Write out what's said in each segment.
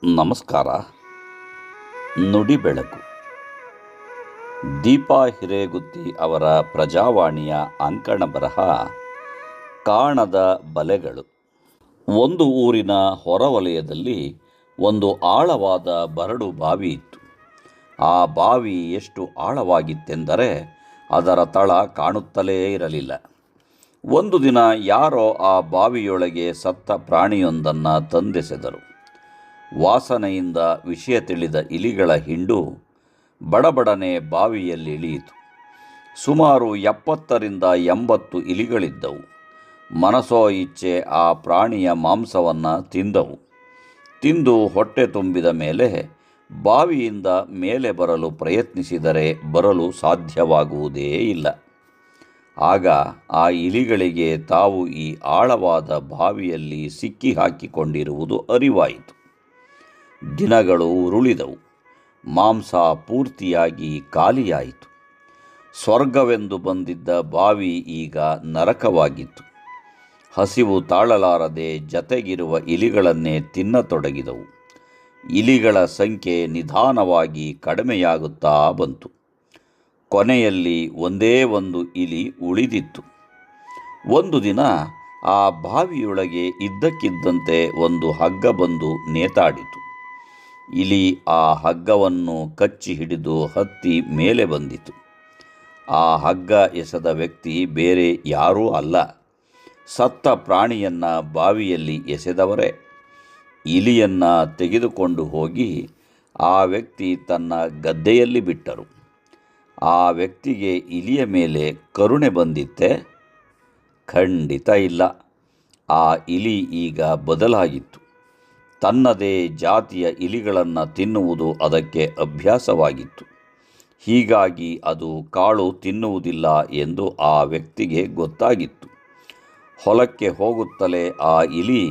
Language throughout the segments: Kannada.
ನಮಸ್ಕಾರ. ನುಡಿ ಬೆಳಕು. ದೀಪಾ ಹಿರೇಗುತ್ತಿ ಅವರ ಪ್ರಜಾವಾಣಿಯ ಅಂಕಣ ಬರಹ ಕಾಣದ ಬಲೆಗಳು. ಒಂದು ಊರಿನ ಹೊರವಲಯದಲ್ಲಿ ಒಂದು ಆಳವಾದ ಬರಡು ಬಾವಿ ಇತ್ತು. ಆ ಬಾವಿ ಎಷ್ಟು ಆಳವಾಗಿತ್ತೆಂದರೆ ಅದರ ತಳ ಕಾಣುತ್ತಲೇ ಇರಲಿಲ್ಲ. ಒಂದು ದಿನ ಯಾರೋ ಆ ಬಾವಿಯೊಳಗೆ ಸತ್ತ ಪ್ರಾಣಿಯೊಂದನ್ನು ತಂದೆಸೆದರು. ವಾಸನೆಯಿಂದ ವಿಷಯ ತಿಳಿದ ಇಲಿಗಳ ಹಿಂಡು ಬಡಬಡನೆ ಬಾವಿಯಲ್ಲಿ ಇಳಿಯಿತು. ಸುಮಾರು 70-80 ಇಲಿಗಳಿದ್ದವು. ಮನಸೋ ಇಚ್ಛೆ ಆ ಪ್ರಾಣಿಯ ಮಾಂಸವನ್ನು ತಿಂದವು. ತಿಂದು ಹೊಟ್ಟೆ ತುಂಬಿದ ಮೇಲೆ ಬಾವಿಯಿಂದ ಮೇಲೆ ಬರಲು ಪ್ರಯತ್ನಿಸಿದರೆ ಬರಲು ಸಾಧ್ಯವಾಗುವುದೇ ಇಲ್ಲ. ಆಗ ಆ ಇಲಿಗಳಿಗೆ ತಾವು ಈ ಆಳವಾದ ಬಾವಿಯಲ್ಲಿ ಸಿಕ್ಕಿ ಹಾಕಿಕೊಂಡಿರುವುದು ಅರಿವಾಯಿತು. ದಿನಗಳು ಉರುಳಿದವು. ಮಾಂಸ ಪೂರ್ತಿಯಾಗಿ ಖಾಲಿಯಾಯಿತು. ಸ್ವರ್ಗವೆಂದು ಬಂದಿದ್ದ ಬಾವಿ ಈಗ ನರಕವಾಗಿತ್ತು. ಹಸಿವು ತಾಳಲಾರದೆ ಜತೆಗಿರುವ ಇಲಿಗಳನ್ನೇ ತಿನ್ನತೊಡಗಿದವು. ಇಲಿಗಳ ಸಂಖ್ಯೆ ನಿಧಾನವಾಗಿ ಕಡಿಮೆಯಾಗುತ್ತಾ ಬಂತು. ಕೊನೆಯಲ್ಲಿ ಒಂದೇ ಒಂದು ಇಲಿ ಉಳಿದಿತ್ತು. ಒಂದು ದಿನ ಆ ಬಾವಿಯೊಳಗೆ ಇದ್ದಕ್ಕಿದ್ದಂತೆ ಒಂದು ಹಗ್ಗ ಬಂದು ನೇತಾಡಿತು. ಇಲಿ ಆ ಹಗ್ಗವನ್ನು ಕಚ್ಚಿ ಹಿಡಿದು ಹತ್ತಿ ಮೇಲೆ ಬಂದಿತು. ಆ ಹಗ್ಗ ಎಸೆದ ವ್ಯಕ್ತಿ ಬೇರೆ ಯಾರೂ ಅಲ್ಲ, ಸತ್ತ ಪ್ರಾಣಿಯನ್ನು ಬಾವಿಯಲ್ಲಿ ಎಸೆದವರೇ. ಇಲಿಯನ್ನು ತೆಗೆದುಕೊಂಡು ಹೋಗಿ ಆ ವ್ಯಕ್ತಿ ತನ್ನ ಗದ್ದೆಯಲ್ಲಿ ಬಿಟ್ಟರು. ಆ ವ್ಯಕ್ತಿಗೆ ಇಲಿಯ ಮೇಲೆ ಕರುಣೆ ಬಂದಿತ್ತೆ? ಖಂಡಿತ ಇಲ್ಲ. ಆ ಇಲಿ ಈಗ ಬದಲಾಗಿತ್ತು. ತನ್ನದೇ ಜಾತಿಯ ಇಲಿಗಳನ್ನು ತಿನ್ನುವುದು ಅದಕ್ಕೆ ಅಭ್ಯಾಸವಾಗಿತ್ತು. ಹೀಗಾಗಿ ಅದು ಕಾಳು ತಿನ್ನುವುದಿಲ್ಲ ಎಂದು ಆ ವ್ಯಕ್ತಿಗೆ ಗೊತ್ತಾಗಿತ್ತು. ಹೊಲಕ್ಕೆ ಹೋಗುತ್ತಲೇ ಆ ಇಲಿ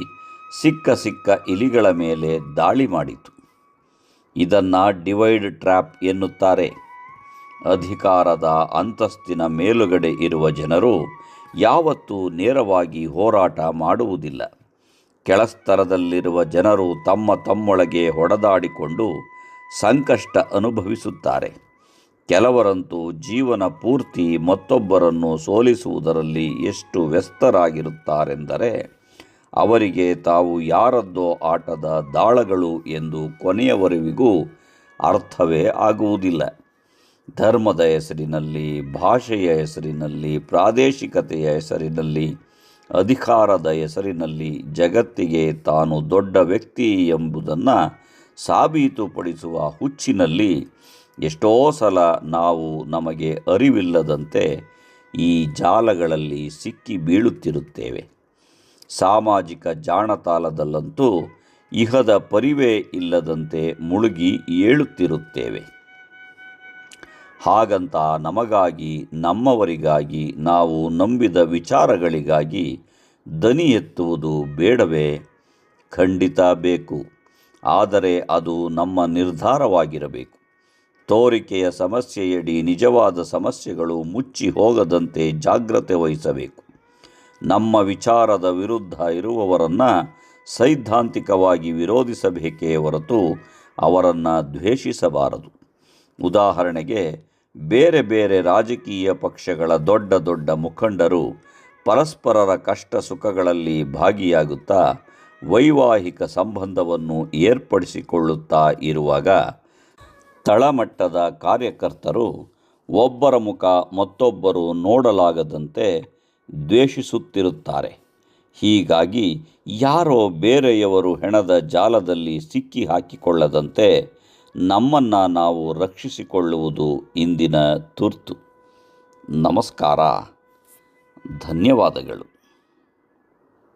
ಸಿಕ್ಕ ಇಲಿಗಳ ಮೇಲೆ ದಾಳಿ ಮಾಡಿತು. ಇದನ್ನು ಡಿವೈಡ್ ಟ್ರ್ಯಾಪ್ ಎನ್ನುತ್ತಾರೆ. ಅಧಿಕಾರದ ಅಂತಸ್ತಿನ ಮೇಲುಗಡೆ ಇರುವ ಜನರು ಯಾವತ್ತೂ ನೇರವಾಗಿ ಹೋರಾಟ ಮಾಡುವುದಿಲ್ಲ. ಕೆಳಸ್ತರದಲ್ಲಿರುವ ಜನರು ತಮ್ಮೊಳಗೆ ಹೊಡೆದಾಡಿಕೊಂಡು ಸಂಕಷ್ಟ ಅನುಭವಿಸುತ್ತಾರೆ. ಕೆಲವರಂತೂ ಜೀವನ ಪೂರ್ತಿ ಮತ್ತೊಬ್ಬರನ್ನು ಸೋಲಿಸುವುದರಲ್ಲಿ ಎಷ್ಟು ವ್ಯಸ್ತರಾಗಿರುತ್ತಾರೆಂದರೆ ಅವರಿಗೆ ತಾವು ಯಾರದ್ದೋ ಆಟದ ದಾಳಗಳು ಎಂದು ಕೊನೆಯವರೆವಿಗೂ ಅರ್ಥವೇ ಆಗುವುದಿಲ್ಲ. ಧರ್ಮದ ಹೆಸರಿನಲ್ಲಿ, ಭಾಷೆಯ ಹೆಸರಿನಲ್ಲಿ, ಪ್ರಾದೇಶಿಕತೆಯ ಹೆಸರಿನಲ್ಲಿ, ಅಧಿಕಾರದ ಹೆಸರಿನಲ್ಲಿ ಜಗತ್ತಿಗೆ ತಾನು ದೊಡ್ಡ ವ್ಯಕ್ತಿ ಎಂಬುದನ್ನು ಸಾಬೀತುಪಡಿಸುವ ಹುಚ್ಚಿನಲ್ಲಿ ಎಷ್ಟೋ ಸಲ ನಾವು ನಮಗೆ ಅರಿವಿಲ್ಲದಂತೆ ಈ ಜಾಲಗಳಲ್ಲಿ ಸಿಕ್ಕಿ ಬೀಳುತ್ತಿರುತ್ತೇವೆ. ಸಾಮಾಜಿಕ ಜಾಣತಾಲದಲ್ಲಂತೂ ಇಹದ ಪರಿವೇ ಇಲ್ಲದಂತೆ ಮುಳುಗಿ ಏಳುತ್ತಿರುತ್ತೇವೆ. ಹಾಗಂತ ನಮಗಾಗಿ, ನಮ್ಮವರಿಗಾಗಿ, ನಾವು ನಂಬಿದ ವಿಚಾರಗಳಿಗಾಗಿ ದನಿ ಎತ್ತುವುದು ಬೇಡವೇ? ಖಂಡಿತ ಬೇಕು. ಆದರೆ ಅದು ನಮ್ಮ ನಿರ್ಧಾರವಾಗಿರಬೇಕು. ತೋರಿಕೆಯ ಸಮಸ್ಯೆಯಡಿ ನಿಜವಾದ ಸಮಸ್ಯೆಗಳು ಮುಚ್ಚಿ ಹೋಗದಂತೆ ಜಾಗ್ರತೆ ವಹಿಸಬೇಕು. ನಮ್ಮ ವಿಚಾರದ ವಿರುದ್ಧ ಇರುವವರನ್ನು ಸೈದ್ಧಾಂತಿಕವಾಗಿ ವಿರೋಧಿಸಬೇಕೇ ಹೊರತು ಅವರನ್ನು ದ್ವೇಷಿಸಬಾರದು. ಉದಾಹರಣೆಗೆ, ಬೇರೆ ಬೇರೆ ರಾಜಕೀಯ ಪಕ್ಷಗಳ ದೊಡ್ಡ ಮುಖಂಡರು ಪರಸ್ಪರರ ಕಷ್ಟ ಸುಖಗಳಲ್ಲಿ ಭಾಗಿಯಾಗುತ್ತಾ ವೈವಾಹಿಕ ಸಂಬಂಧವನ್ನು ಏರ್ಪಡಿಸಿಕೊಳ್ಳುತ್ತಾ ಇರುವಾಗ ತಳಮಟ್ಟದ ಕಾರ್ಯಕರ್ತರು ಒಬ್ಬರ ಮುಖ ಮತ್ತೊಬ್ಬರು ನೋಡಲಾಗದಂತೆ ದ್ವೇಷಿಸುತ್ತಿರುತ್ತಾರೆ. ಹೀಗಾಗಿ ಯಾರೋ ಬೇರೆಯವರು ಹೆಣದ ಜಾಲದಲ್ಲಿ ಸಿಕ್ಕಿ ಹಾಕಿಕೊಳ್ಳದಂತೆ ನಮ್ಮನ್ನು ನಾವು ರಕ್ಷಿಸಿಕೊಳ್ಳುವುದು ಇಂದಿನ ತುರ್ತು. ನಮಸ್ಕಾರ. ಧನ್ಯವಾದಗಳು.